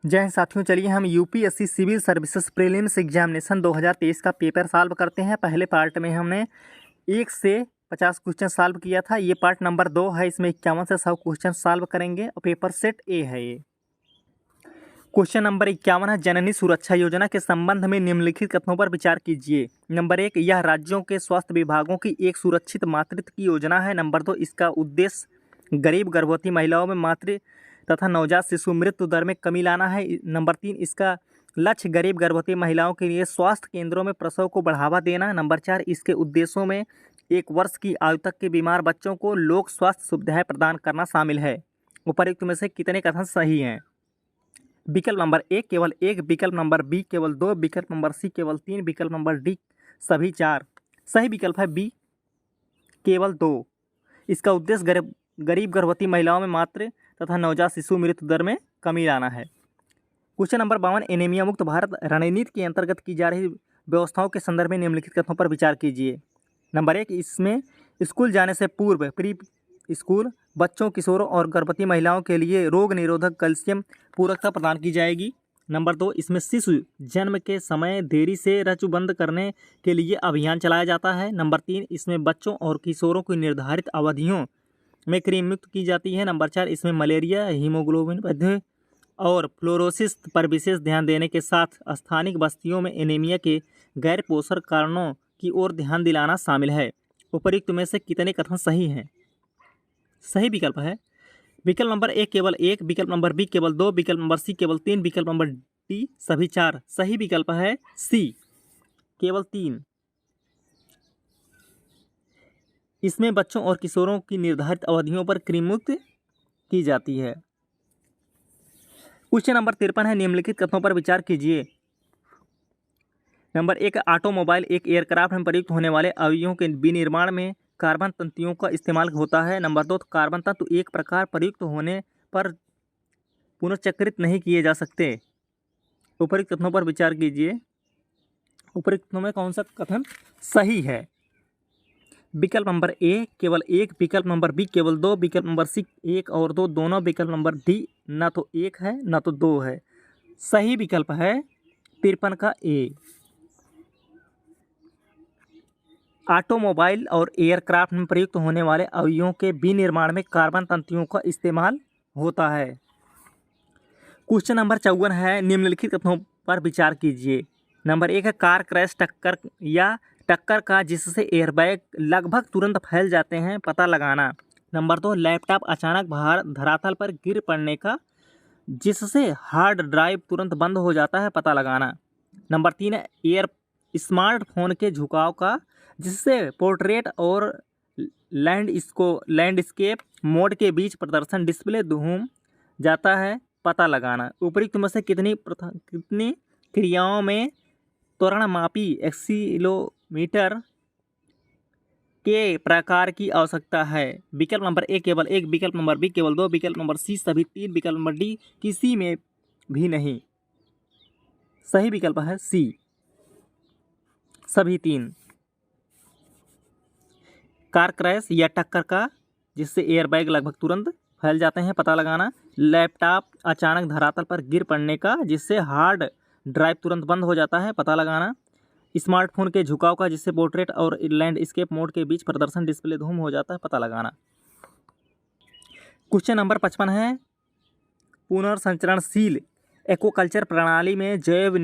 जय हिंद साथियों, चलिए हम UPSC civil services prelims examination 2023 का पेपर सॉल्व करते हैं। पहले पार्ट में हमने 1 से 50 क्वेश्चन सॉल्व किया था। ये पार्ट नंबर 2 है। इसमें 51 से 100 क्वेश्चन सॉल्व करेंगे और पेपर सेट ए है ये। क्वेश्चन नंबर 51 है, जननी सुरक्षा योजना के संबंध में निम्नलिखित कथनों पर विचार कीजिए। नंबर 1, यह राज्यों के स्वास्थ्य विभागों की एक सुरक्षित मातृत्व की योजना है। नंबर 2, इसका उद्देश्य गरीब गर्भवती महिलाओं में मातृ तथा नवजात शिशु मृत्यु दर में कमी लाना है। नंबर 3, इसका लक्ष्य गरीब गर्भवती महिलाओं के लिए स्वास्थ्य केंद्रों में प्रसव को बढ़ावा देना। नंबर 4, इसके उद्देश्यों में 1 वर्ष की आयु तक के बीमार बच्चों को लोक स्वास्थ्य सुविधाएं प्रदान करना शामिल है। उपरोक्त में से कितने कथन सही हैं? विकल्प नंबर ए केवल 1, विकल्प नंबर बी केवल 2, विकल्प नंबर सी केवल 3, विकल्प नंबर डी सभी 4। सही विकल्प है बी केवल 2। इसका उद्देश्य गरीब गर्भवती महिलाओं में मातृ तथा नवजात शिशु मृत्यु दर में कमी लाना है। क्वेश्चन नंबर 52, एनीमिया मुक्त भारत रणनीति के अंतर्गत की जा रही व्यवस्थाओं के संदर्भ में निम्नलिखित कथनों पर विचार कीजिए। नंबर 1, इसमें स्कूल जाने से पूर्व प्री स्कूल बच्चों, किशोरों और गर्भवती महिलाओं के लिए रोग निरोधक कैल्शियम पूरकता प्रदान की जाएगी। नंबर 2, इसमें शिशु जन्म के समय देरी से रचु बंद करने के लिए अभियान चलाया जाता है। नंबर 3, इसमें बच्चों और किशोरों की निर्धारित अवधियों में क्रीम मुक्त की जाती है। नंबर 4, इसमें मलेरिया, हीमोग्लोबिन वृद्धि और फ्लोरोसिस पर विशेष ध्यान देने के साथ स्थानिक बस्तियों में एनीमिया के गैर पोषण कारणों की ओर ध्यान दिलाना शामिल है। उपर्युक्त में से कितने कथन सही हैं? सही विकल्प है विकल्प नंबर ए केवल 1, विकल्प नंबर बी केवल 2, विकल्प नंबर सी केवल 3, विकल्प नंबर डी सभी 4। सही विकल्प है सी केवल 3। इसमें बच्चों और किशोरों की निर्धारित अवधियों पर क्रीम मुक्त की जाती है। क्वेश्चन नंबर 53 है, निम्नलिखित कथनों पर विचार कीजिए। नंबर 1, ऑटोमोबाइल एक एयरक्राफ्ट में प्रयुक्त होने वाले अवयवों के विनिर्माण में कार्बन तंतुओं का इस्तेमाल होता है। नंबर 2, कार्बन तंतु एक प्रकार प्रयुक्त होने पर पुनर्चक्रित नहीं किए जा सकते। उपरोक्त कथनों पर विचार कीजिए। उपरोक्त कथनों में कौन सा कथन सही है? विकल्प नंबर ए केवल 1, विकल्प नंबर बी केवल 2, विकल्प नंबर सी 1 और 2 दोनों, विकल्प नंबर डी ना तो 1 है ना तो 2 है। सही विकल्प है 53 का ए। ऑटोमोबाइल और एयरक्राफ्ट में प्रयुक्त होने वाले अवयवों के विनिर्माण में कार्बन तंतुओं का इस्तेमाल होता है। क्वेश्चन नंबर 54 है, निम्नलिखित कथनों पर विचार कीजिए। नंबर 1 है, कार क्रैश टक्कर या टक्कर का जिससे एयरबैग लगभग तुरंत फैल जाते हैं, पता लगाना। नंबर 2, लैपटॉप अचानक बाहर धरातल पर गिर पड़ने का जिससे हार्ड ड्राइव तुरंत बंद हो जाता है, पता लगाना। नंबर 3 है, स्मार्टफोन के झुकाव का जिससे पोर्ट्रेट और लैंडस्केप मोड के बीच प्रदर्शन डिस्प्ले घूम जाता है, पता लगाना। उपरोक्त में से कितनी क्रियाओं में त्वरणमापी एक्सीलोमीटर के प्रकार की आवश्यकता है? विकल्प नंबर ए केवल 1, विकल्प नंबर बी केवल 2, विकल्प नंबर सी सभी 3, विकल्प नंबर डी किसी में भी नहीं। सही विकल्प है सी सभी 3। कार क्रैश या टक्कर का जिससे एयरबैग लगभग तुरंत फैल जाते हैं, पता लगाना। लैपटॉप अचानक धरातल पर गिर पड़ने का जिससे हार्ड ड्राइव तुरंत बंद हो जाता है, पता लगाना। स्मार्टफोन के झुकाव का जिससे पोर्ट्रेट और लैंडस्केप मोड के बीच प्रदर्शन डिस्प्ले धूम हो जाता है, पता लगाना। क्वेश्चन नंबर 55 है, पुनर्संचरणशील एक्वाकल्चर प्रणाली में जैव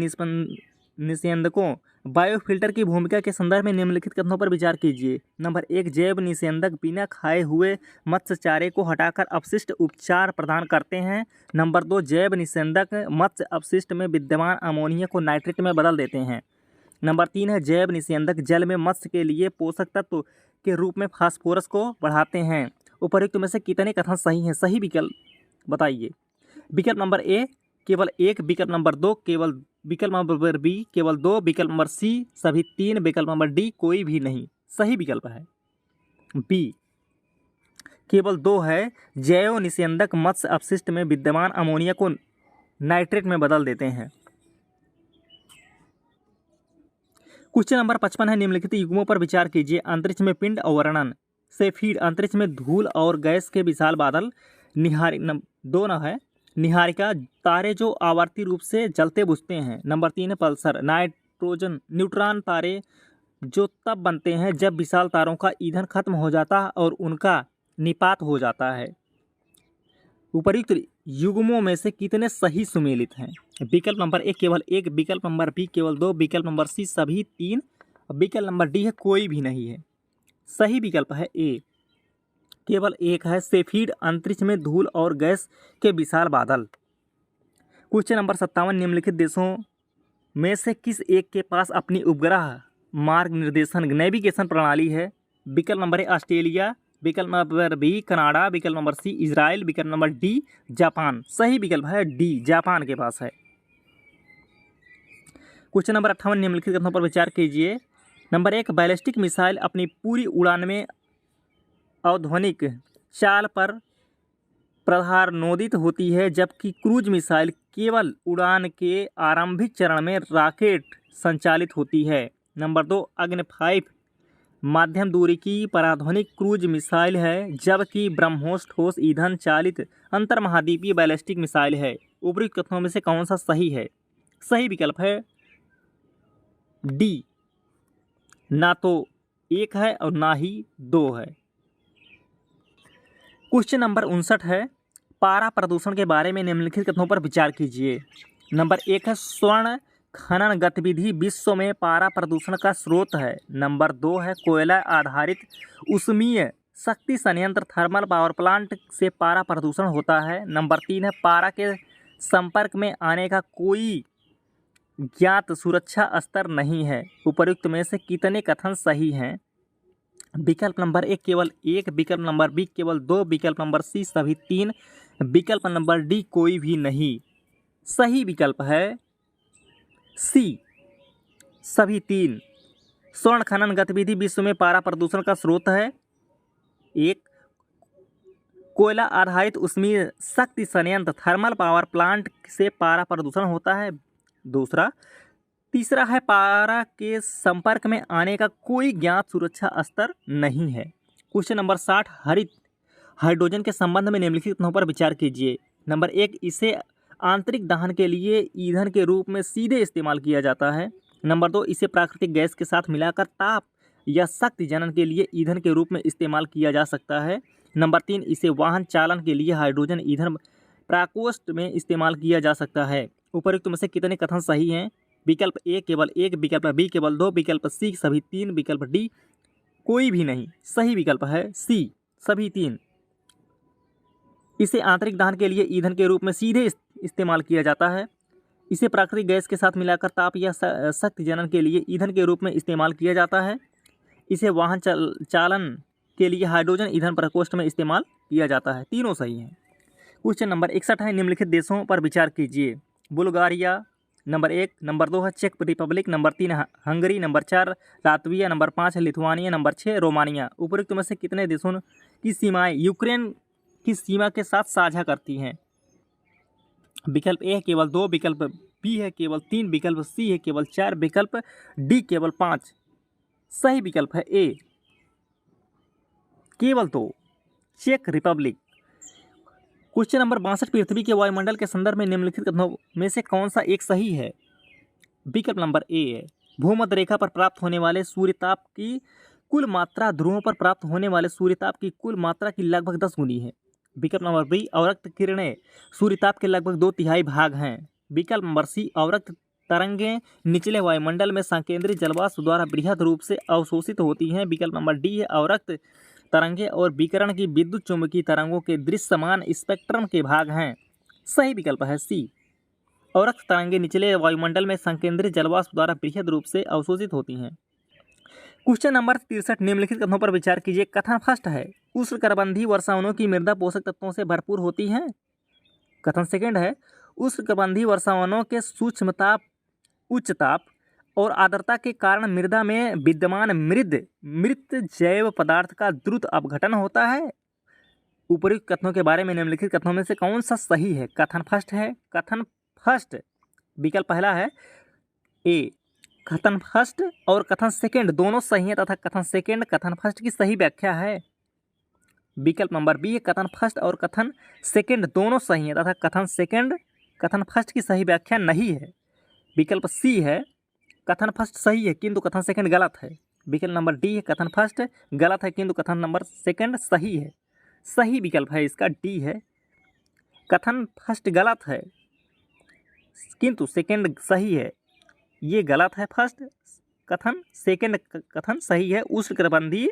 निस्यंदकों बायोफिल्टर की भूमिका के संदर्भ में निम्नलिखित कथनों पर विचार कीजिए। नंबर 1, जैव निस्यंदक बिना खाए हुए मत्स्य चारे को हटाकर अपशिष्ट उपचार प्रदान करते हैं। नंबर 2, जैव निस्यंदक मत्स्य अपशिष्ट में विद्यमान अमोनिया को नाइट्रेट में बदल देते हैं। नंबर 3 है, जैव निस्यंदक जल में मत्स्य के लिए पोषक तत्व के रूप में फास्फोरस को बढ़ाते हैं। उपर्युक्त में से कितने कथन सही हैं? सही विकल्प बताइए। विकल्प नंबर ए केवल 1, विकल्प नंबर 2 केवल, विकल्प नंबर बी केवल 2, विकल्प नंबर सी सभी 3, विकल्प नंबर डी कोई भी नहीं। सही विकल्प है बी केवल 2 है, जैव निस्यंदक मत्स्य अपशिष्ट में विद्यमान अमोनिया को नाइट्रेट में बदल देते हैं। क्वेश्चन नंबर 55 है, निम्नलिखित युग्मों पर विचार कीजिए। अंतरिक्ष में पिंड अवरणन से फीड, अंतरिक्ष में धूल और गैस के विशाल बादल निहारी 2 न है। निहारिका तारे जो आवर्ती रूप से जलते बुझते हैं। नंबर 3 है पल्सर। नाइट्रोजन न्यूट्रॉन तारे जो तब बनते हैं जब विशाल तारों का ईंधन खत्म हो जाता है और उनका निपात हो जाता है। उपर्युक्त युग्मों में से कितने सही सुमेलित हैं? विकल्प नंबर ए केवल 1, विकल्प नंबर बी केवल 2, विकल्प नंबर सी सभी 3, विकल्प नंबर डी है कोई भी नहीं है। सही विकल्प है ए, केवल 1 है। सेफीड अंतरिक्ष में धूल और गैस के विशाल बादल। क्वेश्चन नंबर 57, निम्नलिखित देशों में से किस एक के पास अपनी उपग्रह मार्ग निर्देशन नेविगेशन प्रणाली है? विकल्प नंबर ए ऑस्ट्रेलिया, विकल्प नंबर बी कनाडा, विकल्प नंबर सी इजराइल, विकल्प नंबर डी जापान। सही विकल्प है डी, जापान के पास है। क्वेश्चन नंबर 58, निम्नलिखित कथनों पर विचार कीजिए। नंबर 1, बैलिस्टिक मिसाइल अपनी पूरी उड़ान में अवध्वनिक चाल पर प्रधानोदित होती है, जबकि क्रूज मिसाइल केवल उड़ान के आरंभिक चरण में रॉकेट संचालित होती है। नंबर 2, अग्नि 5 मध्यम दूरी की पराध्वनिक क्रूज मिसाइल है, जबकि ब्रह्मोस ठोस ईंधन चालित अंतर्महाद्वीपीय बैलिस्टिक मिसाइल है। उपर्युक्त कथनों में से कौन सा सही है? सही विकल्प है डी, ना तो 1 है और ना ही 2 है। क्वेश्चन नंबर 59 है, पारा प्रदूषण के बारे में निम्नलिखित कथनों पर विचार कीजिए। नंबर 1 है स्वर्ण खनन गतिविधि विश्व में पारा प्रदूषण का स्रोत है। नंबर 2 है कोयला आधारित ऊष्मीय शक्ति संयंत्र थर्मल पावर प्लांट से पारा प्रदूषण होता है। नंबर 3 है पारा के संपर्क में आने का कोई ज्ञात सुरक्षा स्तर नहीं है। उपर्युक्त में से कितने कथन सही हैं? विकल्प नंबर ए केवल 1, विकल्प नंबर बी केवल 2, विकल्प नंबर सी सभी 3, विकल्प नंबर डी कोई भी नहीं। सही विकल्प है सी, सभी 3। स्वर्ण खनन गतिविधि विश्व में पारा प्रदूषण का स्रोत है। 1, कोयला आधारित ऊष्मीय शक्ति संयंत्र थर्मल पावर प्लांट से पारा प्रदूषण होता है। दूसरा, तीसरा है पारा के संपर्क में आने का कोई ज्ञात सुरक्षा स्तर नहीं है। क्वेश्चन नंबर 60, हरित हाइड्रोजन के संबंध में निम्नलिखित कथनों पर विचार कीजिए। नंबर 1, इसे आंतरिक दहन के लिए ईंधन के रूप में सीधे इस्तेमाल किया जाता है। नंबर 2, इसे प्राकृतिक गैस के साथ मिलाकर ताप या शक्ति जनन के लिए ईंधन के रूप में इस्तेमाल किया जा सकता है। नंबर 3, इसे वाहन चालन के लिए हाइड्रोजन ईंधन प्रकोष्ठ में इस्तेमाल किया जा सकता है। उपर्युक्त में से कितने कथन सही हैं? विकल्प ए केवल 1, विकल्प बी केवल 2, विकल्प सी सभी 3, विकल्प डी कोई भी नहीं। सही विकल्प है सी, सभी 3। इसे आंतरिक दहन के लिए ईंधन के रूप में सीधे इस्तेमाल किया जाता है। इसे प्राकृतिक गैस के साथ मिलाकर ताप या शक्ति जनन के लिए ईंधन के रूप में इस्तेमाल किया जाता है। इसे वाहन चालन के लिए हाइड्रोजन ईंधन प्रकोष्ठ में इस्तेमाल किया जाता है। तीनों सही हैं। क्वेश्चन नंबर 61 है, निम्नलिखित देशों पर विचार कीजिए। बुल्गारिया नंबर 1, नंबर 2 है चेक रिपब्लिक, नंबर 3 है हंगरी, नंबर 4 लातविया, नंबर 5 है लिथुआनिया, नंबर 6 रोमानिया। उपर्युक्त में से कितने देशों की सीमाएं यूक्रेन की सीमा के साथ साझा करती हैं? विकल्प ए है केवल 2, विकल्प बी है केवल 3, विकल्प सी है केवल 4, विकल्प डी केवल 5। सही विकल्प है ए, केवल 2, चेक रिपब्लिक। क्वेश्चन नंबर 62, पृथ्वी के वायुमंडल के संदर्भ में निम्नलिखित कथनों में से कौन सा एक सही है? विकल्प नंबर ए है भूमध्य रेखा पर प्राप्त होने वाले सूर्यताप की कुल मात्रा ध्रुवों पर प्राप्त होने वाले सूर्यताप की कुल मात्रा की लगभग 10 गुनी है। विकल्प नंबर बी अवरक्त किरणें सूर्यताप के लगभग 2/3 भाग हैं। विकल्प नंबर सी अवरक्त तरंगें निचले वायुमंडल में संकेंद्रित जलवाष्प द्वारा बृहद रूप से अवशोषित होती हैं। विकल्प नंबर डी है अवरक्त तरंगें और विकिरण की विद्युत चुंबकीय तरंगों के दृश्यमान स्पेक्ट्रम के भाग हैं। सही विकल्प है सी, अवरक्त तरंगें निचले वायुमंडल में संकेंद्रित जलवाष्प द्वारा बृहद रूप से अवशोषित होती हैं। क्वेश्चन नंबर 63, निम्नलिखित कथनों पर विचार कीजिए। कथन फर्स्ट है, उष्णकटिबंधीय वर्षावनों की मृदा पोषक तत्वों से भरपूर होती है। कथन सेकंड है, उष्णकटिबंधीय वर्षावनों के सूक्ष्म ताप, उच्च ताप और आर्द्रता के कारण मृदा में विद्यमान मृत जैव पदार्थ का द्रुत अपघटन होता है। उपर्युक्त कथनों के बारे में निम्नलिखित कथनों में से कौन सा सही है? कथन फर्स्ट है, कथन फर्स्ट विकल्प पहला है ए, कथन फर्स्ट और कथन सेकंड दोनों सही हैं तथा कथन सेकंड कथन फर्स्ट की सही व्याख्या है। विकल्प नंबर बी है कथन फर्स्ट और कथन सेकंड दोनों सही हैं तथा कथन फर्स्ट की सही व्याख्या नहीं है। विकल्प सी है कथन फर्स्ट सही है किंतु कथन सेकंड गलत है। विकल्प नंबर डी है कथन फर्स्ट गलत है किंतु कथन नंबर सेकंड सही है। सही विकल्प है इसका डी है, कथन फर्स्ट गलत है किंतु सेकंड सही है। ये गलत है फर्स्ट कथन, सेकंड कथन सही है। उष्णकटिबंधीय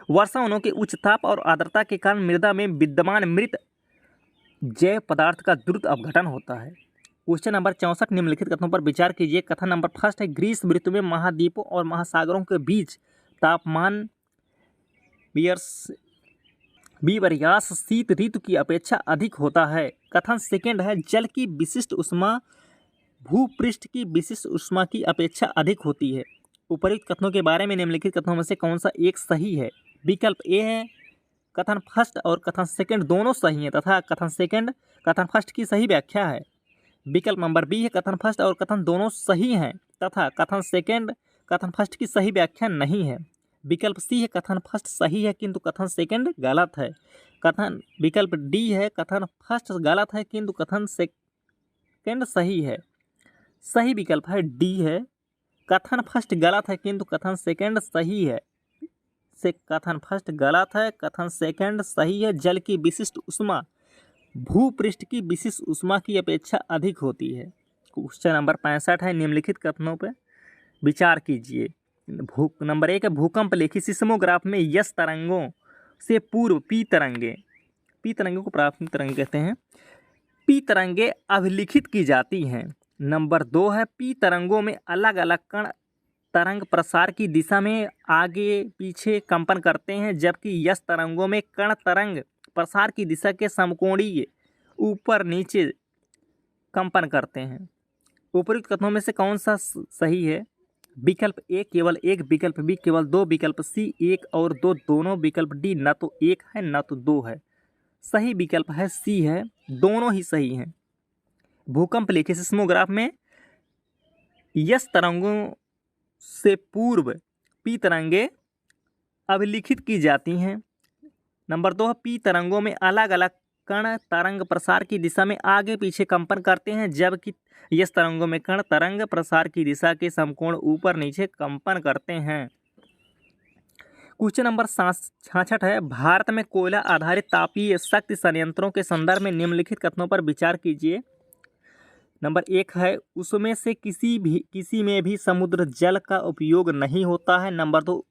वर्षावनों के उच्च ताप और आर्द्रता के कारण मृदा में विद्यमान मृत जैव पदार्थ का द्रुत अपघटन होता है। क्वेश्चन नंबर 64 निम्नलिखित कथनों पर विचार कीजिए। कथन नंबर फर्स्ट है ग्रीष्म ऋतु में महाद्वीपों और महासागरों के बीच तापमान बीवरयास शीत ऋतु की अपेक्षा अधिक होता है। कथन सेकंड है जल की विशिष्ट उष्मा भूपृष्ठ की विशिष्ट उष्मा की अपेक्षा अधिक होती है। उपर्युक्त कथनों के बारे में निम्नलिखित कथनों में से कौन सा एक सही है? विकल्प ए है कथन फर्स्ट और कथन सेकंड दोनों सही हैं तथा कथन सेकंड कथन फर्स्ट की सही व्याख्या है। विकल्प नंबर बी है कथन फर्स्ट और कथन दोनों सही हैं तथा कथन सेकंड कथन फर्स्ट की सही व्याख्या नहीं है। विकल्प सी है कथन फर्स्ट सही है किंतु कथन सेकंड गलत है। विकल्प डी है कथन फर्स्ट गलत है किंतु कथन सेकंड सही है। सही विकल्प है डी है, कथन फर्स्ट गलत है किंतु कथन सेकंड सही है। कथन फर्स्ट गलत है, कथन सेकंड सही है। जल की विशिष्ट उष्मा भूपृष्ठ की विशिष्ट उष्मा की अपेक्षा अधिक होती है। क्वेश्चन नंबर 65 है निम्नलिखित कथनों पर विचार कीजिए। नंबर 1 है भूकंप लेखी सिस्मोग्राफ में यस तरंगों से पूर्व पी तरंगों को प्राथमिक तरंग कहते हैं, पी तरंगे अभिलिखित की जाती हैं। नंबर 2 है पी तरंगों में अलग अलग कण तरंग प्रसार की दिशा में आगे पीछे कंपन करते हैं जबकि यस तरंगों में कण तरंग प्रसार की दिशा के समकोणीय ऊपर नीचे कंपन करते हैं। उपयुक्त कथनों में से कौन सा सही है? विकल्प ए केवल एक, विकल्प बी केवल दो, विकल्प सी 1 और 2 दोनों, विकल्प डी न तो 1 है न तो 2 है। सही विकल्प है सी है, दोनों ही सही हैं। भूकंप लेखी सिस्मोग्राफ में यस तरंगों से पूर्व पी तरंगे अभिलिखित की जाती हैं। नंबर 2 पी तरंगों में अलग अलग कण तरंग प्रसार की दिशा में आगे पीछे कंपन करते हैं जबकि यस तरंगों में कण तरंग प्रसार की दिशा के समकोण ऊपर नीचे कंपन करते हैं। क्वेश्चन नंबर 66 है भारत में कोयला आधारित तापीय शक्ति संयंत्रों के संदर्भ में निम्नलिखित कथनों पर विचार कीजिए। नंबर 1 है उसमें से किसी में भी समुद्र जल का उपयोग नहीं होता है। नंबर 2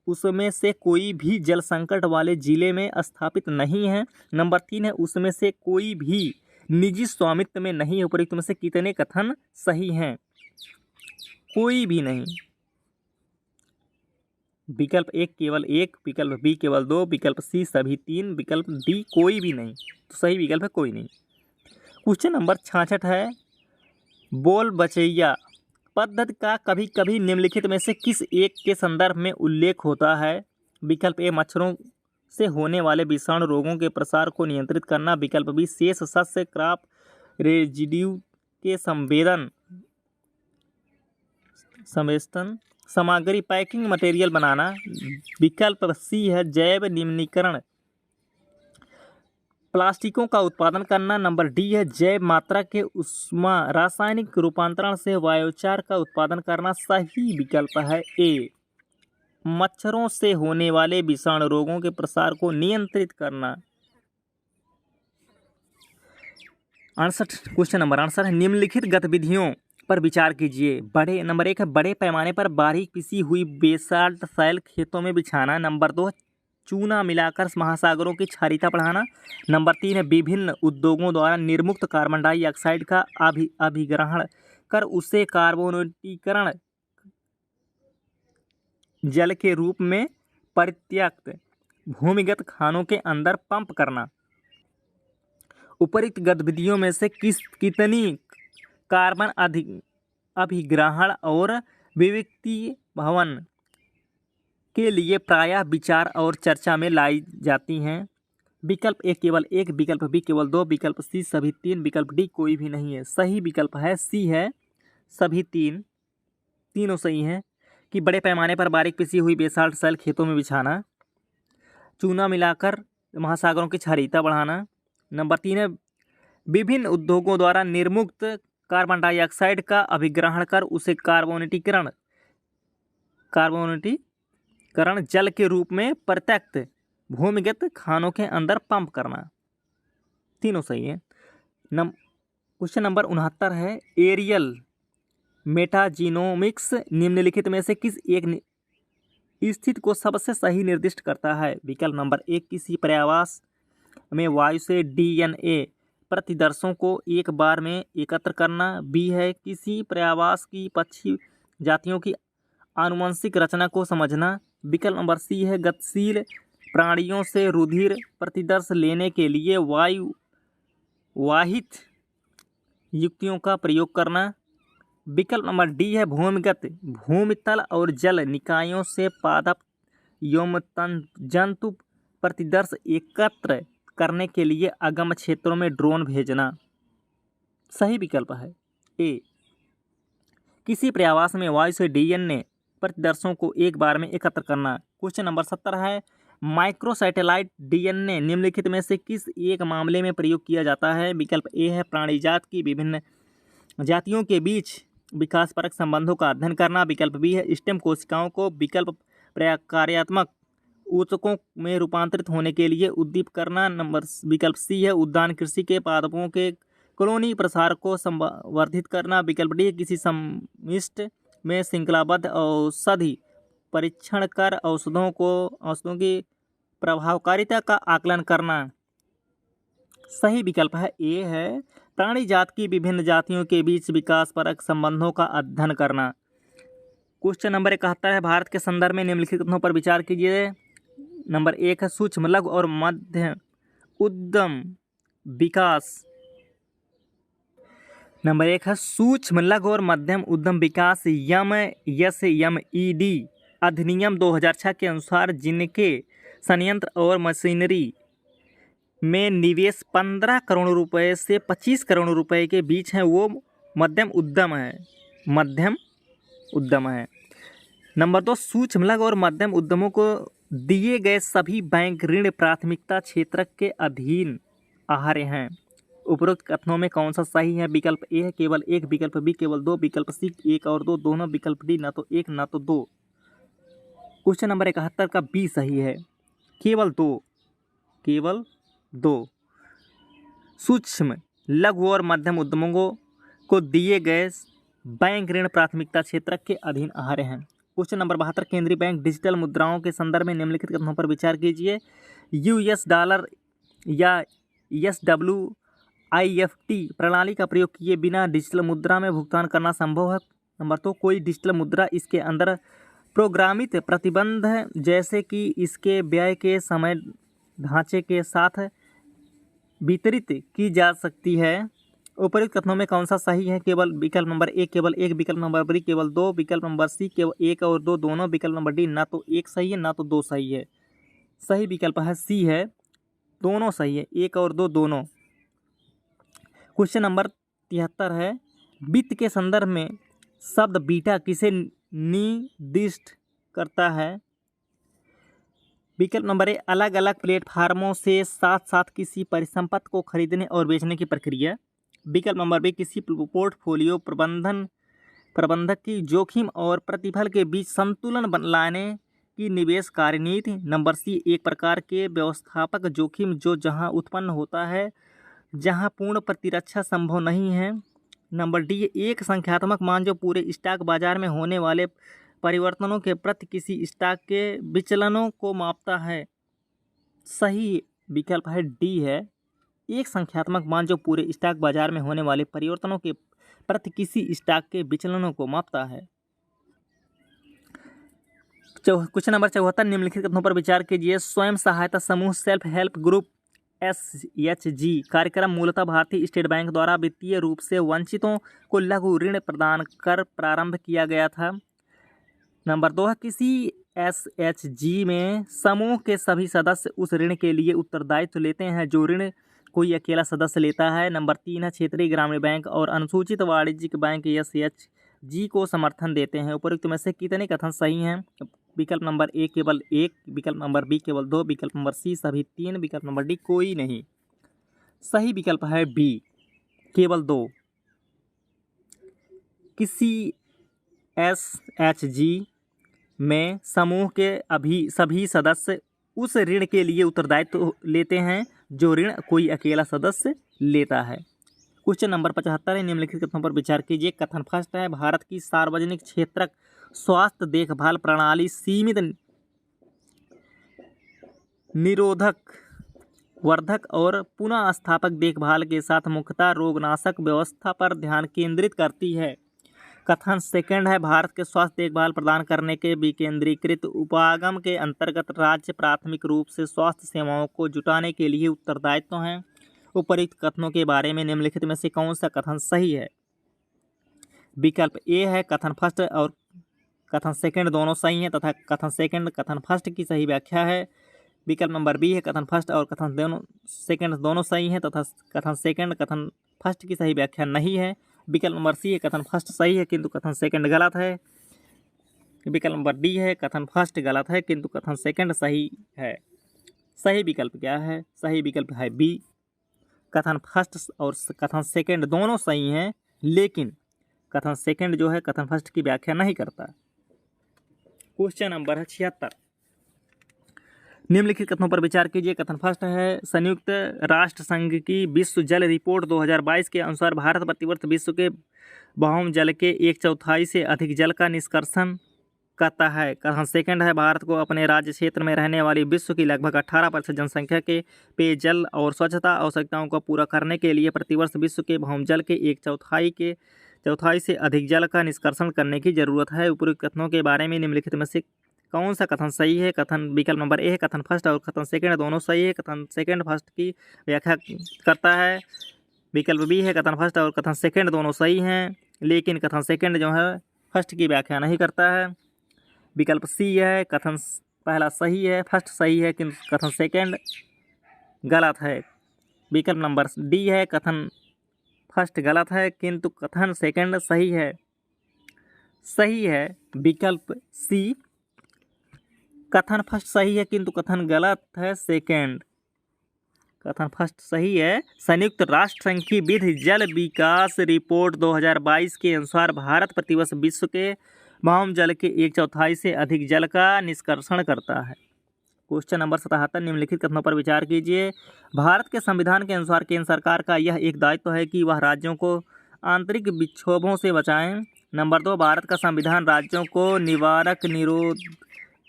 उसमें से कोई भी जल संकट वाले जिले में स्थापित नहीं है। नंबर 3 है उसमें से कोई भी निजी स्वामित्व में नहीं है। उपयुक्त में से कितने कथन सही हैं? कोई भी नहीं। विकल्प ए केवल 1, विकल्प बी केवल 2, विकल्प सी सभी 3, विकल्प डी कोई भी नहीं। तो सही विकल्प है कोई नहीं। क्वेश्चन नंबर 66 है बोल बचैया पद्धति का कभी कभी निम्नलिखित में से किस एक के संदर्भ में उल्लेख होता है? विकल्प ए मच्छरों से होने वाले विषाणु रोगों के प्रसार को नियंत्रित करना, विकल्प बी शेष सस्य क्रॉप रेजिड्यू के संवेष्टन सामग्री पैकिंग मटेरियल बनाना, विकल्प सी है जैव निम्नीकरण प्लास्टिकों का उत्पादन करना, नंबर डी है जैव मात्रा के उष्मा रासायनिक रूपांतरण से बायोचार का उत्पादन करना। सही विकल्प है ए मच्छरों से होने वाले विषाणु रोगों के प्रसार को नियंत्रित करना। 68 क्वेश्चन नंबर 68 है निम्नलिखित गतिविधियों पर विचार कीजिए। नंबर 1 है बड़े पैमाने पर बारीक पिसी हुई बेसाल्ट सैल खेतों में बिछाना। नंबर 2 चूना मिलाकर महासागरों की क्षारीयता बढ़ाना। नंबर 3 है विभिन्न उद्योगों द्वारा निर्मुक्त कार्बन डाइऑक्साइड का अभिग्रहण कर उसे कार्बोनेटीकरण जल के रूप में परित्यक्त भूमिगत खानों के अंदर पंप करना। उपरोक्त गतिविधियों में से कितनी कार्बन अभिग्रहण और विविक्ति भवन के लिए प्रायः विचार और चर्चा में लाई जाती हैं? विकल्प ए केवल 1, विकल्प बी केवल 2, विकल्प सी सभी 3, विकल्प डी कोई भी नहीं है। सही विकल्प है सी है सभी 3, तीनों सही हैं कि बड़े पैमाने पर बारीक पिसी हुई बेसाल्ट सैल खेतों में बिछाना, चूना मिलाकर महासागरों की क्षारीयता बढ़ाना। नंबर 3 है विभिन्न उद्योगों द्वारा निर्मुक्त कार्बन डाइऑक्साइड का अभिग्रहण कर उसे कार्बोनेटीकरण जल के रूप में प्रत्यक्ष भूमिगत खानों के अंदर पंप करना। तीनों सही है। क्वेश्चन नंबर 69 है एरियल मेटाजीनोमिक्स निम्नलिखित में से किस एक स्थिति को सबसे सही निर्दिष्ट करता है? विकल्प नंबर 1 किसी पर्यावास में वायु से DNA प्रतिदर्शों को एक बार में एकत्र करना। बी है किसी पर्यावास की पक्षी जातियों की आनुवंशिक रचना को समझना। विकल्प नंबर सी है गतिशील प्राणियों से रुधिर प्रतिदर्श लेने के लिए वायु वाहित युक्तियों का प्रयोग करना। विकल्प नंबर डी है भूमिगत भूमितल और जल निकायों से पादप एवं जंतु प्रतिदर्श एकत्र करने के लिए अगम क्षेत्रों में ड्रोन भेजना। सही विकल्प है ए किसी पर्यावास में वायु से DNA प्रतिदर्शों को एक बार में एकत्र करना। क्वेश्चन नंबर 70 है माइक्रोसैटेलाइट DNA निम्नलिखित में से किस एक मामले में प्रयोग किया जाता है? विकल्प ए है प्राणीजात की विभिन्न जातियों के बीच विकासपरक संबंधों का अध्ययन करना। विकल्प बी है स्टेम कोशिकाओं को विकल्प प्रकार्यात्मक ऊतकों में रूपांतरित होने के लिए उद्दीप करना। विकल्प सी है उद्यान कृषि के पादपों के कॉलोनी प्रसार को संवर्धित करना। विकल्प डी किसी समिष्ट में श्रृंखलाबद्ध औषधि परीक्षण कर औषधों की प्रभावकारिता का आकलन करना। सही विकल्प है ए है प्राणी जात की विभिन्न जातियों के बीच विकासपरक संबंधों का अध्ययन करना। क्वेश्चन नंबर 71 है भारत के संदर्भ में निम्नलिखित कथनों पर विचार कीजिए। नंबर 1 है सूक्ष्म लघु और मध्यम उद्यम विकास। नंबर 1 है सूक्ष्म लघु और मध्यम उद्यम विकास MSMED अधिनियम 2006 के अनुसार जिनके संयंत्र और मशीनरी में निवेश 15 करोड़ रुपए से 25 करोड़ रुपए के बीच है वो मध्यम उद्यम है। नंबर 2 सूक्ष्म लघु और मध्यम उद्यमों को दिए गए सभी बैंक ऋण प्राथमिकता क्षेत्र के अधीन आहार्य हैं। उपरोक्त कथनों में कौन सा सही है? विकल्प ए है केवल 1, विकल्प बी केवल 2, विकल्प सी 1 और 2 दोनों, विकल्प डी ना तो 1 ना तो 2। क्वेश्चन नंबर 71 का बी सही है केवल 2। सूक्ष्म लघु और मध्यम उद्यमों को दिए गए बैंक ऋण प्राथमिकता क्षेत्र के अधीन आहार्य हैं। क्वेश्चन नंबर 72 केंद्रीय बैंक डिजिटल मुद्राओं के संदर्भ में निम्नलिखित कथनों पर विचार कीजिए। US डॉलर या SWIFT प्रणाली का प्रयोग किए बिना डिजिटल मुद्रा में भुगतान करना संभव है। नंबर 2 कोई डिजिटल मुद्रा इसके अंदर प्रोग्रामित प्रतिबंध है जैसे कि इसके व्यय के समय ढांचे के साथ वितरित की जा सकती है। उपरोक्त कथनों में कौन सा सही है? केवल विकल्प नंबर 1 केवल 1, विकल्प नंबर बी केवल 2, विकल्प नंबर सी केवल 1 और 2 दोनों, विकल्प नंबर डी ना तो 1 सही है ना तो 2 सही है। सही विकल्प है सी है दोनों सही है, 1 और 2 दोनों। क्वेश्चन नंबर 73 है वित्त के संदर्भ में शब्द बीटा किसे निर्दिष्ट करता है? विकल्प नंबर ए अलग अलग प्लेटफार्मों से साथ साथ किसी परिसंपत्ति को खरीदने और बेचने की प्रक्रिया। विकल्प नंबर बी किसी पोर्टफोलियो प्रबंधक की जोखिम और प्रतिफल के बीच संतुलन लाने की निवेश कार्यनीति। नंबर सी एक प्रकार के व्यवस्थापक जोखिम जो जहां उत्पन्न होता है जहां पूर्ण प्रतिरक्षा संभव नहीं है। नंबर डी एक संख्यात्मक मान जो पूरे स्टॉक बाजार में होने वाले परिवर्तनों के प्रति किसी स्टॉक के विचलनों को मापता है। सही विकल्प है डी है एक संख्यात्मक मान जो पूरे स्टॉक बाजार में होने वाले परिवर्तनों के प्रति किसी स्टॉक के विचलनों को मापता है। क्वेश्चन नंबर 74 निम्नलिखित कथनों पर विचार कीजिए। स्वयं सहायता समूह सेल्फ हेल्प ग्रुप SHG कार्यक्रम मूलतः भारतीय स्टेट बैंक द्वारा वित्तीय रूप से वंचितों को लघु ऋण प्रदान कर प्रारंभ किया गया था। नंबर 2 किसी SHG में समूह के सभी सदस्य उस ऋण के लिए उत्तरदायित्व लेते हैं जो ऋण कोई अकेला सदस्य लेता है। नंबर 3 है क्षेत्रीय ग्रामीण बैंक और अनुसूचित वाणिज्यिक बैंक SHG को समर्थन देते हैं। उपरोक्त में से कितने कथन सही हैं? विकल्प नंबर ए केवल 1, विकल्प नंबर बी केवल 2, विकल्प नंबर सी सभी 3, विकल्प नंबर डी कोई नहीं। सही विकल्प है बी, केवल 2। किसी SHG में समूह के सभी सदस्य उस ऋण के लिए उत्तरदायित्व लेते हैं जो ऋण कोई अकेला सदस्य लेता है। क्वेश्चन नंबर 75 है, निम्नलिखित कथनों पर विचार कीजिए। कथन फर्स्ट है, भारत की सार्वजनिक क्षेत्रक स्वास्थ्य देखभाल प्रणाली सीमित निरोधक, वर्धक और पुनः स्थापक देखभाल के साथ मुख्यतः रोगनाशक व्यवस्था पर ध्यान केंद्रित करती है। कथन सेकंड है, भारत के स्वास्थ्य देखभाल प्रदान करने के विकेंद्रीकृत उपागम के अंतर्गत राज्य प्राथमिक रूप से स्वास्थ्य सेवाओं को जुटाने के लिए उत्तरदायित्व हैं। उपरोक्त कथनों के बारे में निम्नलिखित में से कौन सा कथन सही है? विकल्प ए है कथन फर्स्ट और कथन सेकंड दोनों सही हैं तथा कथन सेकंड कथन फर्स्ट की सही व्याख्या है। विकल्प नंबर बी है कथन फर्स्ट और कथन सेकंड दोनों सही हैं तथा कथन सेकंड कथन फर्स्ट की सही व्याख्या नहीं है। विकल्प नंबर सी है कथन फर्स्ट सही है किंतु कथन सेकंड गलत है। विकल्प नंबर डी है कथन फर्स्ट गलत है किंतु कथन सेकंड सही है। सही विकल्प क्या है? सही विकल्प है बी, कथन फर्स्ट और कथन सेकंड दोनों सही हैं लेकिन कथन सेकंड जो है कथन फर्स्ट की व्याख्या नहीं करता। क्वेश्चन नंबर है 76, निम्नलिखित कथनों पर विचार कीजिए। कथन फर्स्ट है, संयुक्त राष्ट्र संघ की विश्व जल रिपोर्ट 2022 के अनुसार भारत प्रतिवर्ष विश्व के भौम जल के 1/4 से अधिक जल का निष्कर्षण करता है। कथन सेकंड है, भारत को अपने राज्य क्षेत्र में रहने वाली विश्व की लगभग 18% जनसंख्या के पेयजल और स्वच्छता आवश्यकताओं को पूरा करने के लिए प्रतिवर्ष विश्व के भौम जल के 1/4 से अधिक जल का निष्कर्षण करने की जरूरत है। उपरोक्त कथनों के बारे में निम्नलिखित में से कौन सा कथन सही है? कथन विकल्प नंबर ए है कथन फर्स्ट और कथन सेकंड दोनों सही है। कथन सेकंड फर्स्ट की व्याख्या करता है। विकल्प बी है कथन फर्स्ट और कथन सेकंड दोनों सही हैं लेकिन कथन सेकंड जो है फर्स्ट की व्याख्या नहीं करता है। विकल्प सी है कथन पहला सही है, फर्स्ट सही है किंतु कथन सेकंड गलत है। विकल्प नंबर डी है कथन फर्स्ट गलत है किंतु कथन सेकंड सही है। सही है विकल्प सी, कथन फर्स्ट सही है किंतु कथन गलत है सेकंड। कथन फर्स्ट सही है। संयुक्त राष्ट्र संघ की विधि जल विकास रिपोर्ट 2022 के अनुसार भारत प्रतिवर्ष विश्व के भौम जल के 1/4 से अधिक जल का निष्कर्षण करता है। क्वेश्चन नंबर 77, निम्नलिखित कथनों पर विचार कीजिए। भारत के संविधान के अनुसार केंद्र सरकार का यह एक दायित्व है कि वह राज्यों को आंतरिक विक्षोभों से बचाएं। नंबर 2, भारत का संविधान राज्यों को निवारक, निरोध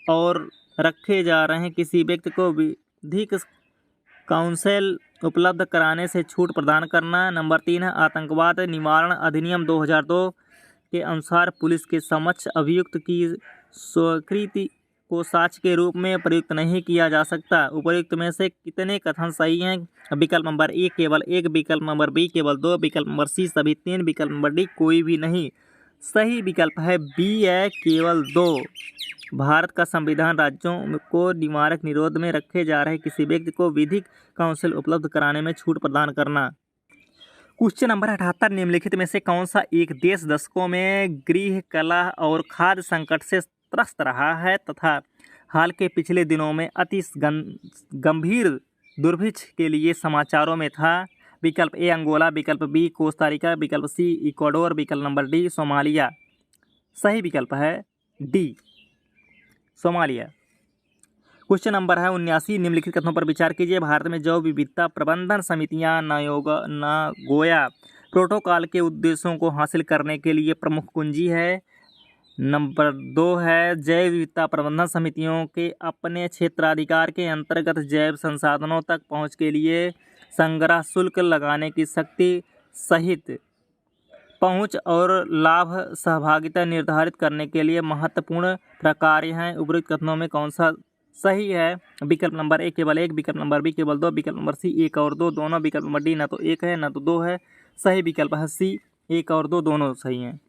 और रखे जा रहे किसी व्यक्ति को विधिक काउंसिल उपलब्ध कराने से छूट प्रदान करना। नंबर 3 है, आतंकवाद निवारण अधिनियम 2002 के अनुसार पुलिस के समक्ष अभियुक्त की स्वीकृति को साक्ष्य के रूप में प्रयुक्त नहीं किया जा सकता। उपयुक्त में से कितने कथन सही हैं? विकल्प नंबर ए केवल 1, विकल्प नंबर बी केवल 2, विकल्प नंबर सी सभी 3, विकल्प नंबर डी कोई भी नहीं। सही विकल्प है बी है केवल 2। भारत का संविधान राज्यों को निवारक निरोध में रखे जा रहे किसी व्यक्ति को विधिक काउंसिल उपलब्ध कराने में छूट प्रदान करना। क्वेश्चन नंबर 78, निम्नलिखित में से कौन सा एक देश दशकों में गृह, कलह और खाद्य संकट से त्रस्त रहा है तथा हाल के पिछले दिनों में अति गंभीर दुर्भिक्ष के लिए समाचारों में था? विकल्प ए अंगोला, विकल्प बी कोस्टारिका, विकल्प सी इक्वाडोर, विकल्प नंबर डी सोमालिया। सही विकल्प है डी सोमालिया। क्वेश्चन नंबर है 79, निम्नलिखित कथनों पर विचार कीजिए। भारत में जैव विविधता प्रबंधन समितियां नागोया प्रोटोकॉल के उद्देश्यों को हासिल करने के लिए प्रमुख कुंजी है। नंबर 2 है, जैव विविधता प्रबंधन समितियों के अपने क्षेत्राधिकार के अंतर्गत जैव संसाधनों तक पहुंच के लिए संग्रह शुल्क लगाने की शक्ति सहित पहुंच और लाभ सहभागिता निर्धारित करने के लिए महत्वपूर्ण प्रक्रिया हैं। उपरोक्त कथनों में कौन सा सही है? विकल्प नंबर ए केवल 1, विकल्प नंबर बी केवल 2, विकल्प नंबर सी 1 और 2 दोनों, विकल्प नंबर डी ना तो 1 है ना तो 2 है। सही विकल्प है सी 1 और 2 दोनों सही हैं।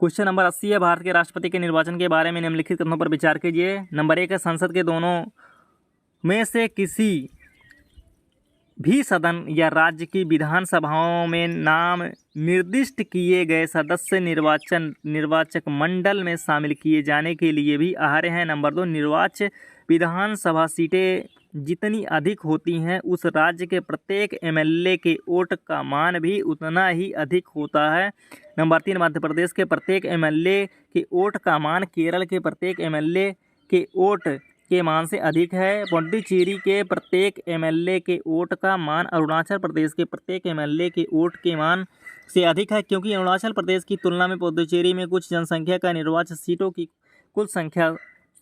क्वेश्चन नंबर 80 है, भारत के राष्ट्रपति के निर्वाचन के बारे में निम्नलिखित कथनों पर विचार कीजिए। नंबर 1 है, संसद के दोनों में से किसी भी सदन या राज्य की विधानसभाओं में नाम निर्दिष्ट किए गए सदस्य निर्वाचक मंडल में शामिल किए जाने के लिए भी अर्ह हैं। नंबर 2, निर्वाचित विधानसभा सीटें जितनी अधिक होती हैं उस राज्य के प्रत्येक एमएलए के वोट का मान भी उतना ही अधिक होता है। नंबर 3, मध्य प्रदेश के प्रत्येक एमएलए के वोट का मान केरल के प्रत्येक एमएलए के वोट के मान से अधिक है। पुडुचेरी के प्रत्येक एमएलए के वोट का मान अरुणाचल प्रदेश के प्रत्येक एमएलए के वोट के मान से अधिक है, क्योंकि अरुणाचल प्रदेश की तुलना में पुडुचेरी में कुछ जनसंख्या का निर्वाचित सीटों की कुल संख्या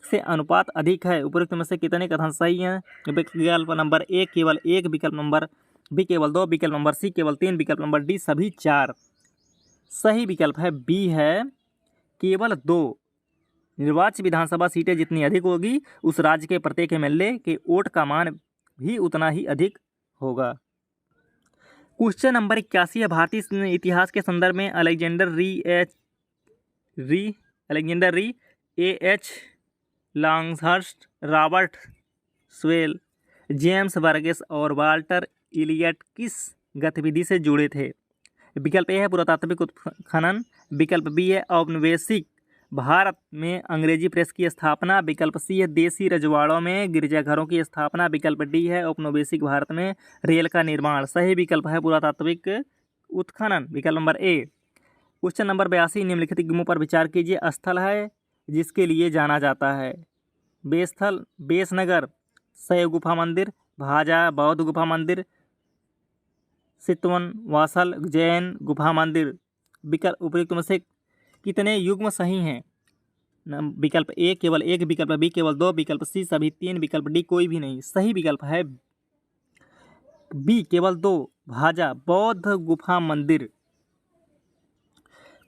से अनुपात अधिक है। उपरोक्त में से कितने कथन सही हैं? विकल्प नंबर ए केवल 1, विकल्प नंबर बी केवल 2, विकल्प नंबर सी केवल 3, विकल्प नंबर डी सभी 4। सही विकल्प है बी है केवल 2। निर्वाचित विधानसभा सीटें जितनी अधिक होगी उस राज्य के प्रत्येक एमएलए के वोट का मान भी उतना ही अधिक होगा। क्वेश्चन नंबर 81 है, भारतीय इतिहास के संदर्भ में अलेक्जेंडर री H Longhurst, Robert swell, James Burgess और वाल्टर इलियट किस गतिविधि से जुड़े थे? विकल्प ए है पुरातात्विक उत्खनन, विकल्प बी है औपनिवेशिक भारत में अंग्रेजी प्रेस की स्थापना, विकल्प सी है देसी रजवाड़ों में गिरजाघरों की स्थापना, विकल्प डी है औपनिवेशिक भारत में रेल का निर्माण। सही विकल्प है पुरातात्विक उत्खनन, विकल्प नंबर ए। क्वेश्चन नंबर 82, निम्नलिखित गुमों पर विचार कीजिए। स्थल है जिसके लिए जाना जाता है? बेस्थल, बेसनगर, शैव गुफा मंदिर, भाजा बौद्ध गुफा मंदिर, सितवन वासल जैन गुफा मंदिर। विकल्प उपयुक्त में से कितने युग्म सही हैं? विकल्प ए केवल 1, विकल्प बी केवल 2, विकल्प सी सभी 3, विकल्प डी कोई भी नहीं। सही विकल्प है बी केवल 2, भाजा बौद्ध गुफा मंदिर।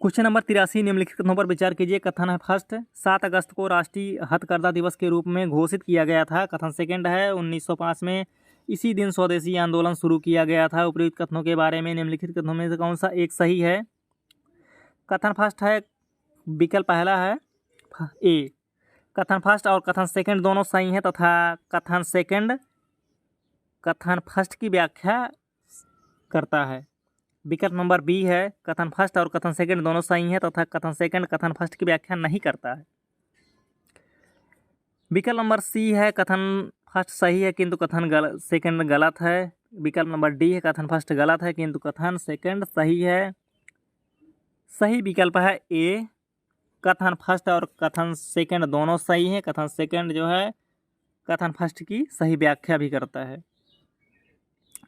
क्वेश्चन नंबर 83, निम्नलिखित कथनों पर विचार कीजिए। कथन है फर्स्ट, 7 अगस्त को राष्ट्रीय हथकरघा दिवस के रूप में घोषित किया गया था। कथन सेकंड है, 1905 में इसी दिन स्वदेशी आंदोलन शुरू किया गया था। उपयुक्त कथनों के बारे में निम्नलिखित कथनों में से कौन सा एक सही है? कथन फर्स्ट है, विकल्प पहला है ए। कथन फर्स्ट और कथन सेकंड दोनों सही हैं तथा कथन सेकंड कथन फर्स्ट की व्याख्या करता है। विकल्प नंबर बी है, कथन फर्स्ट और कथन सेकंड दोनों सही हैं तथा कथन सेकंड कथन फर्स्ट की व्याख्या नहीं करता है। विकल्प नंबर सी है, कथन फर्स्ट सही है किंतु कथन सेकंड गलत है। विकल्प नंबर डी है, कथन फर्स्ट गलत है किंतु कथन सेकंड सही है। सही विकल्प है ए, कथन फर्स्ट और कथन सेकंड दोनों सही हैं। कथन सेकंड जो है कथन फर्स्ट की सही व्याख्या भी करता है।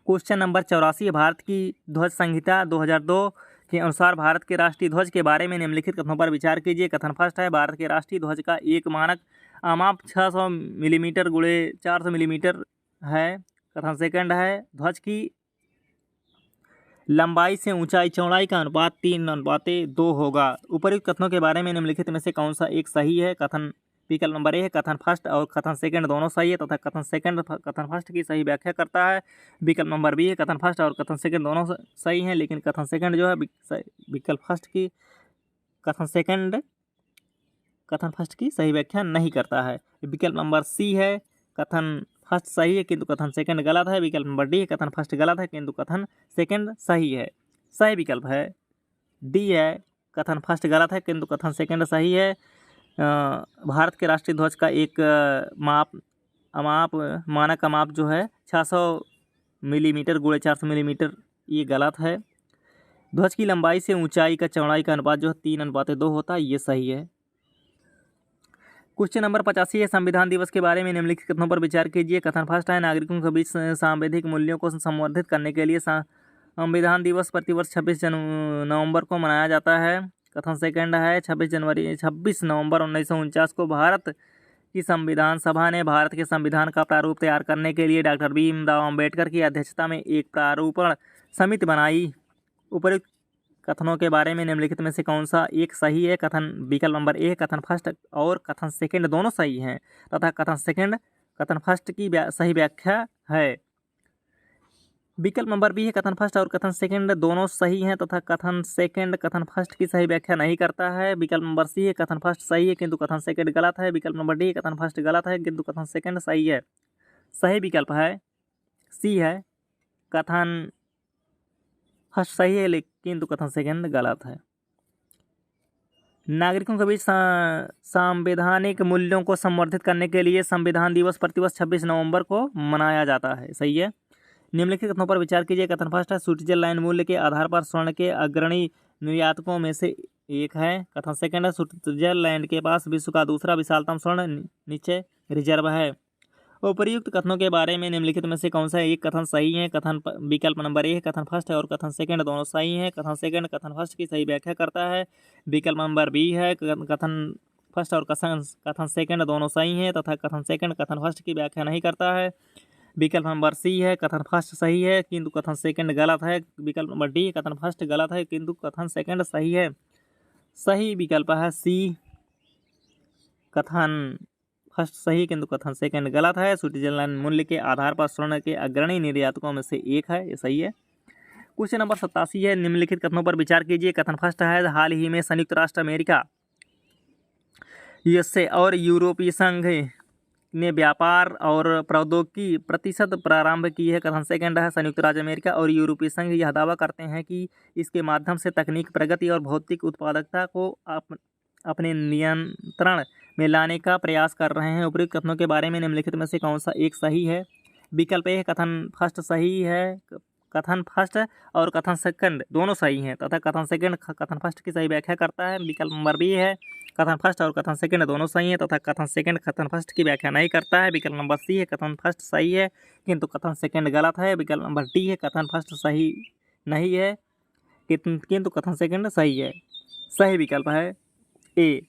क्वेश्चन नंबर 84, भारत की ध्वज संहिता 2002 के अनुसार भारत के राष्ट्रीय ध्वज के बारे में निम्नलिखित कथनों पर विचार कीजिए। कथन फर्स्ट है, भारत के राष्ट्रीय ध्वज का एक मानक आमाप 600 मिलीमीटर गुणे 400 मिलीमीटर है। कथन सेकंड है, ध्वज की लंबाई से ऊंचाई चौड़ाई का अनुपात 3:2 होगा। उपर्युक्त कथनों के बारे में निम्नलिखित में से कौन सा एक सही है? विकल्प नंबर ए है, कथन फर्स्ट और कथन सेकंड दोनों सही है तथा कथन सेकंड कथन फर्स्ट की सही व्याख्या करता है। विकल्प नंबर बी है, कथन फर्स्ट और कथन सेकंड दोनों सही हैं लेकिन कथन सेकंड जो है विकल्प फर्स्ट की कथन सेकंड कथन फर्स्ट की सही व्याख्या नहीं करता है। विकल्प नंबर सी है, कथन फर्स्ट सही है किंतु कथन सेकंड गलत है। विकल्प नंबर डी है, कथन फर्स्ट गलत है किंतु कथन सेकंड सही है। सही विकल्प है डी है, कथन फर्स्ट गलत है किंतु कथन सेकंड सही है। भारत के राष्ट्रीय ध्वज का एक मानक अमाप जो है 600 मिलीमीटर गुणे 400 मिलीमीटर, ये गलत है। ध्वज की लंबाई से ऊंचाई का चौड़ाई का अनुपात जो है 3:2 होता है, ये सही है। क्वेश्चन नंबर 85 है, संविधान दिवस के बारे में निम्नलिखित कथनों पर विचार कीजिए। कथन फर्स्ट है, नागरिकों के बीच सांवैधिक मूल्यों को संवर्धित करने के लिए संविधान दिवस प्रतिवर्ष 26 नवंबर को मनाया जाता है। कथन सेकंड है, 26 नवंबर 1949 को भारत की संविधान सभा ने भारत के संविधान का प्रारूप तैयार करने के लिए डॉक्टर भीमराव अम्बेडकर की अध्यक्षता में एक प्रारूपण समिति बनाई। उपयुक्त कथनों के बारे में निम्नलिखित में से कौन सा एक सही है? विकल्प नंबर ए, कथन फर्स्ट और कथन सेकंड दोनों सही हैं तथा कथन सेकंड कथन फर्स्ट की सही व्याख्या है। विकल्प नंबर बी है, कथन फर्स्ट और कथन सेकंड दोनों सही हैं तथा कथन सेकंड कथन फर्स्ट की सही व्याख्या नहीं करता है। विकल्प नंबर सी है, कथन फर्स्ट सही है किंतु कथन सेकंड गलत है। विकल्प नंबर डी, कथन फर्स्ट गलत है किंतु कथन सेकंड सही है। सही विकल्प है सी है, कथन फर्स्ट सही है, लेकिन किंतु कथन सेकंड गलत है। नागरिकों के बीच संवैधानिक मूल्यों को संवर्धित करने के लिए संविधान दिवस प्रतिवर्ष 26 नवंबर को मनाया जाता है। सही है। निम्नलिखित कथनों पर विचार कीजिए। कथन फर्स्ट है, स्विट्जरलैंड मूल्य के आधार पर स्वर्ण के अग्रणी निर्यातकों में से एक है। कथन सेकंड है, स्विट्जरलैंड के पास विश्व का दूसरा विशालतम स्वर्ण नीचे रिजर्व है। उपर्युक्त कथनों के बारे में निम्नलिखित में से कौन सा एक कथन सही है? कथन विकल्प नंबर ए है, कथन फर्स्ट है और कथन सेकंड दोनों सही हैं। कथन सेकंड कथन फर्स्ट की सही व्याख्या करता है। विकल्प नंबर बी है, कथन फर्स्ट और कथन सेकंड दोनों सही हैं तथा कथन सेकंड कथन फर्स्ट की व्याख्या नहीं करता है। विकल्प नंबर सी है, कथन फर्स्ट सही है किंतु कथन सेकंड गलत है। विकल्प नंबर डी, कथन फर्स्ट गलत है किंतु कथन सेकंड सही है। सही विकल्प है सी, कथन फर्स्ट सही किंतु कथन सेकंड गलत है। स्विट्जरलैंड मूल्य के आधार पर स्वर्ण के अग्रणी निर्यातकों में से एक है, ये सही है। क्वेश्चन नंबर 87 है, निम्नलिखित कथनों पर विचार कीजिए। कथन फर्स्ट है, हाल ही में संयुक्त राष्ट्र अमेरिका, यूएसए और यूरोपीय संघ ने व्यापार और प्रौद्योगिकी प्रतिशत प्रारंभ की है। कथन सेकंड है, संयुक्त राज्य अमेरिका और यूरोपीय संघ यह दावा करते हैं कि इसके माध्यम से तकनीक प्रगति और भौतिक उत्पादकता को अपने नियंत्रण में लाने का प्रयास कर रहे हैं। उपयुक्त कथनों के बारे में निम्नलिखित में से कौन सा एक सही है? विकल्प ए, कथन फर्स्ट सही है, कथन फर्स्ट और कथन सेकंड दोनों सही हैं तथा कथन सेकंड कथन फर्स्ट की सही व्याख्या करता है। विकल्प नंबर बी है, कथन फर्स्ट और कथन सेकंड दोनों सही हैं तथा कथन सेकंड कथन फर्स्ट की व्याख्या नहीं करता है। विकल्प नंबर सी है, कथन फर्स्ट सही है किंतु कथन सेकंड गलत है। विकल्प नंबर डी है, कथन फर्स्ट सही नहीं है किंतु कथन सेकंड सही है। सही विकल्प है ए,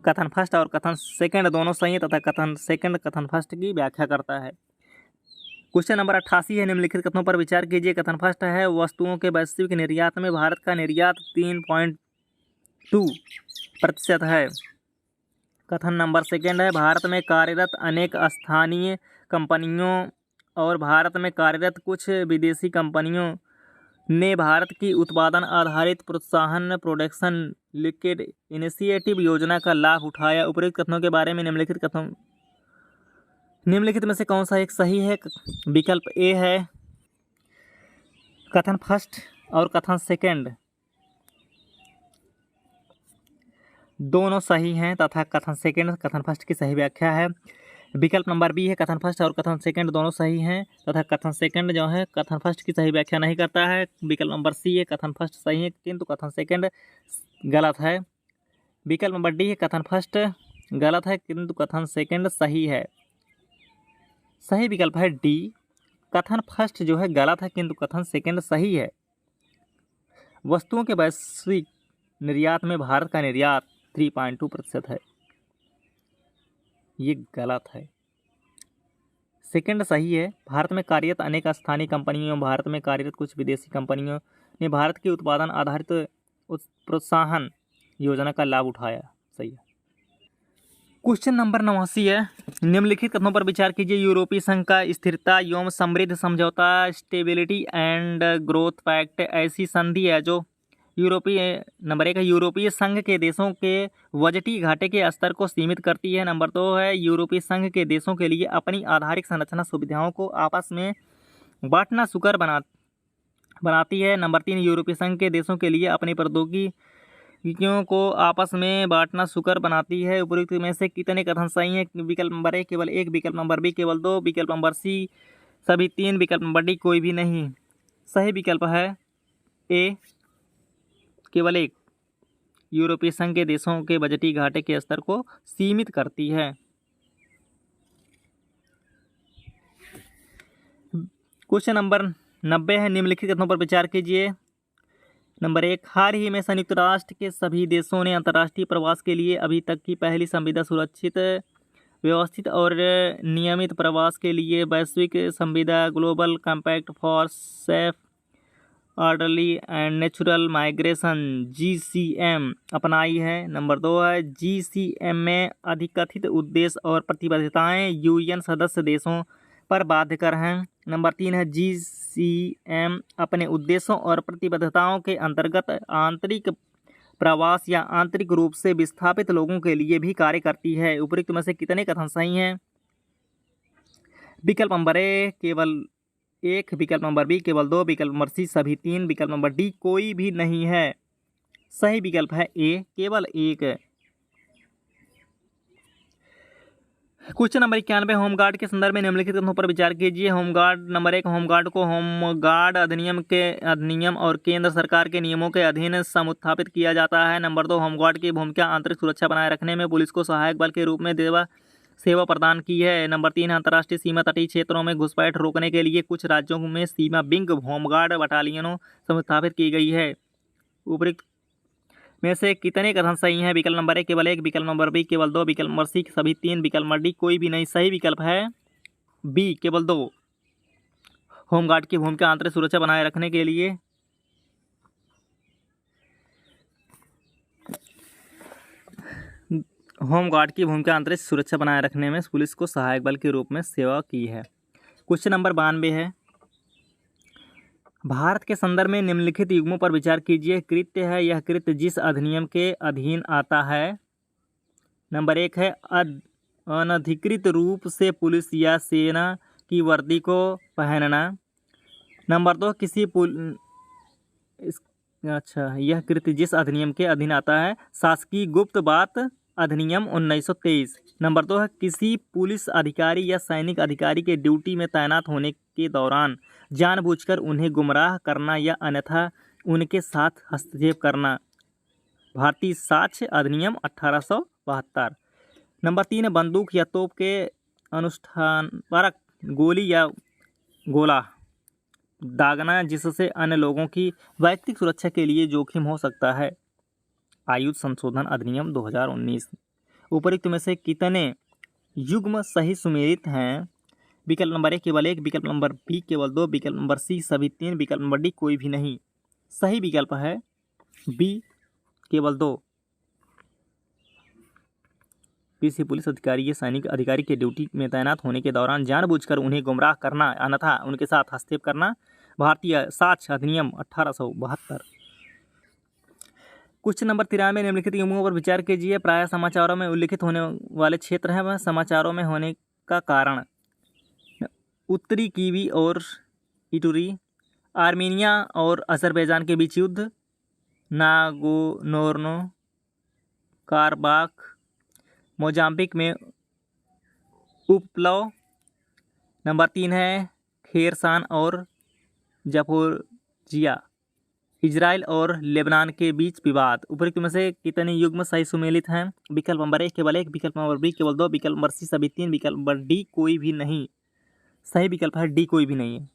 कथन फर्स्ट और कथन सेकंड दोनों सही है तथा कथन सेकंड कथन फर्स्ट की व्याख्या करता है। क्वेश्चन नंबर 88 है, निम्नलिखित कथनों पर विचार कीजिए। कथन फर्स्ट है, वस्तुओं के वैश्विक निर्यात में भारत का निर्यात 3.2% है। कथन नंबर सेकंड है, भारत में कार्यरत अनेक स्थानीय कंपनियों और भारत में कार्यरत कुछ विदेशी कंपनियों ने भारत की उत्पादन आधारित प्रोत्साहन प्रोडक्शन लिंक्ड इनिशिएटिव योजना का लाभ उठाया। उपयुक्त कथनों के बारे में निम्नलिखित में से कौन सा एक सही है? विकल्प ए है, कथन फर्स्ट और कथन सेकंड दोनों सही हैं तथा कथन सेकंड कथन फर्स्ट की सही व्याख्या है। विकल्प नंबर बी है, कथन फर्स्ट और कथन सेकंड दोनों सही हैं तथा कथन सेकंड जो है कथन फर्स्ट की सही व्याख्या नहीं करता है। विकल्प नंबर सी है, कथन फर्स्ट सही है किंतु कथन सेकंड गलत है। विकल्प नंबर डी है, कथन फर्स्ट गलत है किंतु कथन सेकंड सही है। सही विकल्प है डी, कथन फर्स्ट जो है गलत है किंतु कथन सेकंड सही है। वस्तुओं के वैश्विक निर्यात में भारत का निर्यात 3.2% है, ये गलत है। सेकंड सही है, भारत में कार्यरत अनेक स्थानीय कंपनियों भारत में कार्यरत कुछ विदेशी कंपनियों ने भारत की उत्पादन आधारित प्रोत्साहन योजना का लाभ उठाया। सही है। क्वेश्चन नंबर 89 है, निम्नलिखित कथनों पर विचार कीजिए। यूरोपीय संघ का स्थिरता एवं समृद्धि समझौता स्टेबिलिटी एंड ग्रोथ पैक्ट ऐसी संधि है जो नंबर 1 है, यूरोपीय संघ के देशों के बजटीय घाटे के स्तर को सीमित करती है। नंबर 2 है, यूरोपीय संघ के देशों के लिए अपनी आधारिक संरचना सुविधाओं को आपस में बांटना सुकर बनाती है। नंबर 3, यूरोपीय संघ के देशों के लिए अपनी प्रौद्योगिकियों को आपस में बांटना सुकर बनाती है। उपयुक्त में से कितने कथन सही हैं? विकल्प नंबर ए केवल 1, विकल्प नंबर बी केवल 2, विकल्प नंबर सी सभी 3, विकल्प नंबर डी कोई भी नहीं। सही विकल्प है ए, केवल 1, यूरोपीय संघ के देशों के बजटीय घाटे के स्तर को सीमित करती है। क्वेश्चन नंबर 90 है, निम्नलिखित कथनों पर विचार कीजिए। नंबर 1, हाल ही में संयुक्त राष्ट्र के सभी देशों ने अंतर्राष्ट्रीय प्रवास के लिए अभी तक की पहली संविदा सुरक्षित, व्यवस्थित और नियमित प्रवास के लिए वैश्विक संविदा global compact for safe orderly and natural migration GCM अपनाई है। नंबर 2 है, GCM में अधिकथित उद्देश्य और प्रतिबद्धताएं UN सदस्य देशों पर बाध्यकर हैं। नंबर 3 है, GCM अपने उद्देश्यों और प्रतिबद्धताओं के अंतर्गत आंतरिक प्रवास या आंतरिक रूप से विस्थापित लोगों के लिए भी कार्य करती है। उपयुक्त में से कितने कथन सही हैं? विकल्प नंबर ए केवल एक, विकल्प नंबर बी केवल 2, विकल्प नंबर सी सभी 3, विकल्प नंबर डी कोई भी नहीं है। सही विकल्प है ए, केवल 1। क्वेश्चन नंबर 91, होमगार्ड के संदर्भ में निम्नलिखित कथनों पर विचार कीजिए। होमगार्ड नंबर 1, होमगार्ड को होमगार्ड अधिनियम और केंद्र सरकार के नियमों के अधीन समुत्थापित किया जाता है। नंबर 2, होमगार्ड की भूमिका आंतरिक सुरक्षा बनाए रखने में पुलिस को सहायक बल के रूप में सेवा प्रदान की है। नंबर 3, अंतर्राष्ट्रीय सीमा तटीय क्षेत्रों में घुसपैठ रोकने के लिए कुछ राज्यों में सीमा विंग होमगार्ड बटालियनों समुत्थापित की गई है। उपरोक्त में से कितने कथन सही हैं? विकल्प नंबर 1 केवल 1, विकल्प नंबर बी केवल 2, विकल्प नंबर सी सभी 3, विकल्प नंबर डी कोई भी नहीं। सही विकल्प है बी केवल 2। होमगार्ड की भूमिका आंतरिक सुरक्षा बनाए रखने के लिए में पुलिस को सहायक बल के रूप में सेवा की है। क्वेश्चन नंबर 92 है, भारत के संदर्भ में निम्नलिखित युग्मों पर विचार कीजिए। कृत्य है, यह कृत्य जिस अधिनियम के अधीन आता है। नंबर 1 है अनधिकृत रूप से पुलिस या सेना की वर्दी को पहनना। नंबर 2, यह कृत्य जिस अधिनियम के अधीन आता है। शासकीय गुप्त बात अधिनियम 1923। नंबर 2 है किसी पुलिस अधिकारी या सैनिक अधिकारी के ड्यूटी में तैनात होने के दौरान जानबूझकर उन्हें गुमराह करना या अन्यथा उनके साथ हस्तक्षेप करना। भारतीय साक्ष्य अधिनियम 1872। नंबर 3 है बंदूक या तोप के अनुष्ठानपरक गोली या गोला दागना जिससे अन्य लोगों की वैयक्तिक सुरक्षा के लिए जोखिम हो सकता है। आयुध संशोधन अधिनियम 2019। उपरोक्त में से कितने युग्म सही सुमेलित हैं? विकल्प नंबर 1 केवल 1, विकल्प नंबर बी केवल 2, विकल्प नंबर सी सभी 3, विकल्प नंबर डी कोई भी नहीं। सही विकल्प है बी केवल 2। किसी पुलिस अधिकारी या सैनिक अधिकारी के ड्यूटी में तैनात होने के दौरान जानबूझकर उन्हें गुमराह करना अन्यथा उनके साथ हस्तक्षेप करना। भारतीय साक्ष्य अधिनियम 1872। क्वेश्चन नंबर 93, निम्नलिखित युग्मों पर विचार कीजिए। प्रायः समाचारों में उल्लिखित होने वाले क्षेत्र हैं वह समाचारों में होने का कारण। उत्तरी कीवी और इटूरी, आर्मीनिया और अजरबैजान के बीच युद्ध, नागोर्नो कारबाख, मोजाम्बिक में उपप्लव। नंबर 3 है खेरसान और जपोजिया, इजराइल और लेबनान के बीच विवाद। उपरोक्त में से कितने युग्म सही सुमेलित हैं? विकल्प नंबर 1 केवल 1, विकल्प नंबर बी केवल 2, विकल्प नंबर सी सभी 3, विकल्प नंबर डी कोई भी नहीं। सही विकल्प है डी कोई भी नहीं है।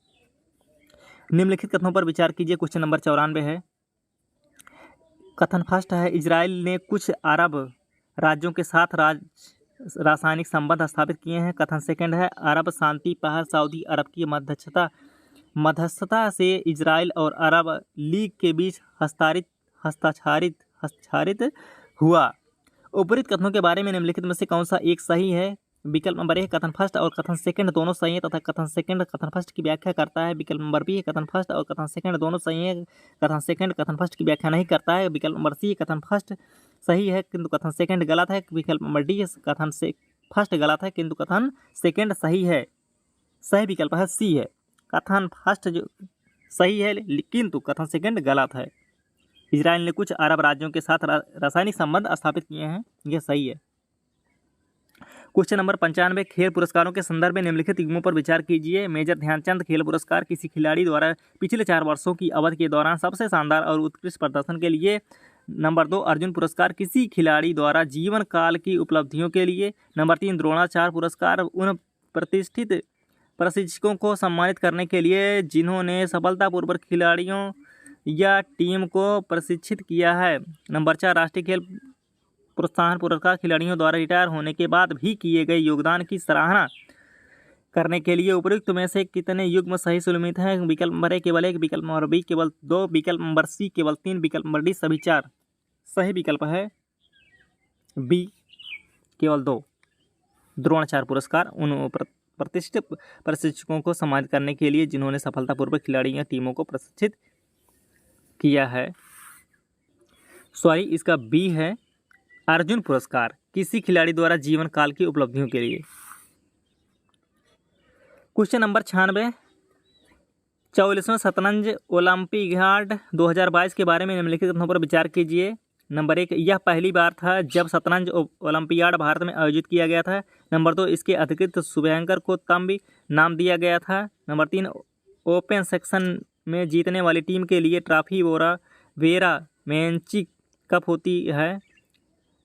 निम्नलिखित कथनों पर विचार कीजिए। क्वेश्चन नंबर 94 है, कथन फर्स्ट है इजराइल ने कुछ अरब राज्यों के साथ रासायनिक संबंध स्थापित किए हैं। कथन सेकंड है अरब शांति पहल सऊदी अरब की मध्यस्थता से इजराइल और अरब लीग के बीच हस्ताक्षरित हुआ। उपरोक्त कथनों के बारे में निम्नलिखित में से कौन सा एक सही है? विकल्प नंबर 1 कथन फर्स्ट और कथन सेकंड दोनों सही हैं तथा कथन सेकंड कथन फर्स्ट की व्याख्या करता है। विकल्प नंबर बी कथन फर्स्ट और कथन सेकंड दोनों सही हैं, कथन सेकंड कथन फर्स्ट की व्याख्या नहीं करता है। विकल्प नंबर सी कथन फर्स्ट सही है किंतु कथन सेकंड गलत है। विकल्प नंबर डी कथन से फर्स्ट गलत है किंतु कथन सेकंड सही है। सही विकल्प है सी है, कथन फर्स्ट जो सही है किंतु कथन सेकंड गलत है। इजराइल ने कुछ अरब राज्यों के साथ रासायनिक संबंध स्थापित किए हैं, यह सही है। क्वेश्चन नंबर 95, खेल पुरस्कारों के संदर्भ में निम्नलिखित युग्मों पर विचार कीजिए। मेजर ध्यानचंद खेल पुरस्कार किसी खिलाड़ी द्वारा पिछले 4 वर्षों की अवधि के दौरान सबसे शानदार और उत्कृष्ट प्रदर्शन के लिए। नंबर 2, अर्जुन पुरस्कार किसी खिलाड़ी द्वारा जीवन काल की उपलब्धियों के लिए। नंबर 3, द्रोणाचार्य पुरस्कार उन प्रतिष्ठित प्रशिक्षकों को सम्मानित करने के लिए जिन्होंने सफलतापूर्वक खिलाड़ियों या टीम को प्रशिक्षित किया है। नंबर 4, राष्ट्रीय खेल प्रोत्साहन पुरस्कार खिलाड़ियों द्वारा रिटायर होने के बाद भी किए गए योगदान की सराहना करने के लिए। उपरोक्त में से कितने युग्म सही सुमेलित हैं? विकल्प नंबर 1 केवल 1, विकल्प नंबर बी केवल 2, विकल्प नंबर सी केवल 3, विकल्प नंबर डी सभी 4। सही विकल्प है बी केवल 2। द्रोणाचार्य पुरस्कार उन प्रतिष्ठित प्रशिक्षकों को सम्मानित करने के लिए जिन्होंने सफलतापूर्वक खिलाड़ी या टीमों को प्रशिक्षित किया है। सॉरी, इसका बी है अर्जुन पुरस्कार किसी खिलाड़ी द्वारा जीवन काल की उपलब्धियों के लिए। क्वेश्चन नंबर 96, 44वां शतरंज ओलंपियाड 2022 के बारे में निम्नलिखित कथनों पर विचार कीजिए। नंबर 1, यह पहली बार था जब शतरंज ओलंपियाड भारत में आयोजित किया गया था। नंबर 2, इसके अधिकृत शुभांकर को तंबी नाम दिया गया था। नंबर 3, ओपन सेक्शन में जीतने वाली टीम के लिए ट्रॉफी वेरा मेंची कप होती है।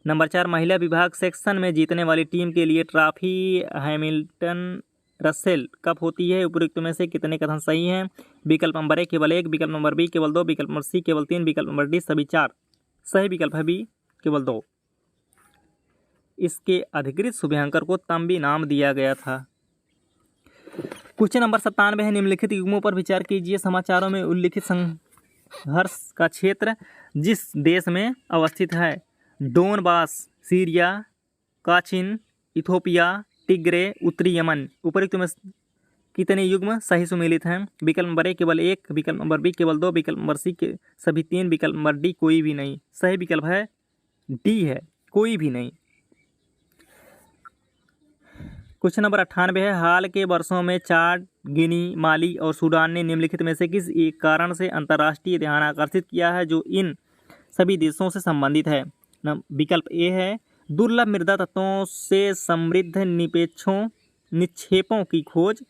नंबर 4, महिला विभाग सेक्शन में जीतने वाली टीम के लिए ट्रॉफी हैमिल्टन रसेल कप होती है। उपयुक्त में से कितने कथन सही हैं? विकल्प नंबर 1 केवल 1, विकल्प नंबर बी केवल 2, विकल्प नंबर सी केवल 3, विकल्प नंबर डी सभी 4। सही विकल्प है बी केवल 2। इसके अधिकृत शुभांकर को तंबी नाम दिया गया था। क्वेश्चन नंबर 97 है, निम्नलिखित युग्मों पर विचार कीजिए। समाचारों में उल्लिखित संघर्ष का क्षेत्र जिस देश में अवस्थित है? डोनबास, सीरिया, काचिन, इथोपिया, टिग्रे, उत्तरी यमन। उपयुक्त में कितने युग्म सही सुमेलित हैं? विकल्प नंबर 1 केवल 1, विकल्प नंबर बी केवल 2, विकल्प नंबर सी के सभी 3, विकल्प नंबर डी कोई भी नहीं। सही विकल्प है डी है, कोई भी नहीं। क्वेश्चन नंबर 98 है, हाल के वर्षों में चाड, गिनी, माली और सूडान ने निम्नलिखित में से किस एक कारण से अंतर्राष्ट्रीय ध्यान आकर्षित किया है जो इन सभी देशों से संबंधित है? विकल्प ए है दुर्लभ मृदा तत्वों से समृद्ध निक्षेपों की खोज।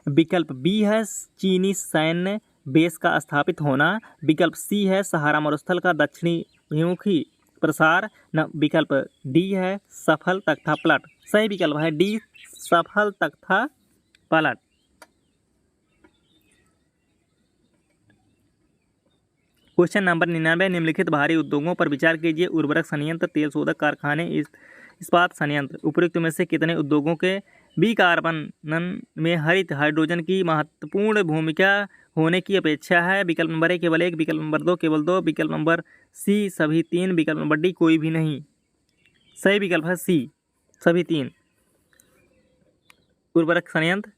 विकल्प बी है चीनी सैन्य बेस का स्थापित होना। विकल्प सी है सहारा मरुस्थल का दक्षिणी अभिमुखी प्रसार। विकल्प डी है सफल तख्ता पलट। सही विकल्प है डी सफल तख्ता पलट। क्वेश्चन नंबर 99, निम्नलिखित भारी उद्योगों पर विचार कीजिए। उर्वरक संयंत्र, तेल शोधक कारखाने, इस्पात संयंत्र। उपयुक्त में से कितने उद्योगों के विकार्बनन में हरित हाइड्रोजन की महत्वपूर्ण भूमिका होने की अपेक्षा है? विकल्प नंबर 1 केवल 1, विकल्प नंबर 2 केवल 2, विकल्प नंबर सी सभी 3, विकल्प नंबर डी कोई भी नहीं। सही विकल्प है सी सभी 3। उर्वरक संयंत्र,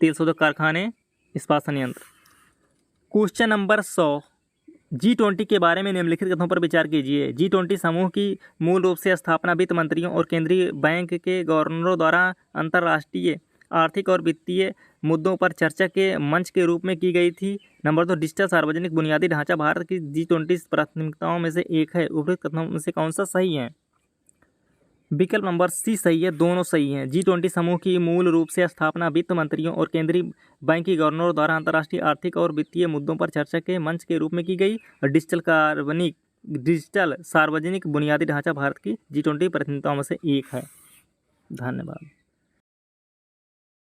तेल शोधक कारखाने, इस्पात संयंत्र। क्वेश्चन नंबर 100, G20 के बारे में निम्नलिखित कथनों पर विचार कीजिए। G20 समूह की मूल रूप से स्थापना वित्त मंत्रियों और केंद्रीय बैंक के गवर्नरों द्वारा अंतर्राष्ट्रीय आर्थिक और वित्तीय मुद्दों पर चर्चा के मंच के रूप में की गई थी। नंबर 2, डिजिटल सार्वजनिक बुनियादी ढांचा भारत की G20 प्राथमिकताओं में से एक है। उपयुक्त कथनों में से कौन सा सही है? विकल्प नंबर सी सही है, दोनों सही हैं। G20 समूह की मूल रूप से स्थापना वित्त मंत्रियों और केंद्रीय बैंक के गवर्नरों द्वारा अंतर्राष्ट्रीय आर्थिक और वित्तीय मुद्दों पर चर्चा के मंच के रूप में की गई। और डिजिटल सार्वजनिक बुनियादी ढांचा भारत की G20 प्राथमिकताओं में से एक है। धन्यवाद।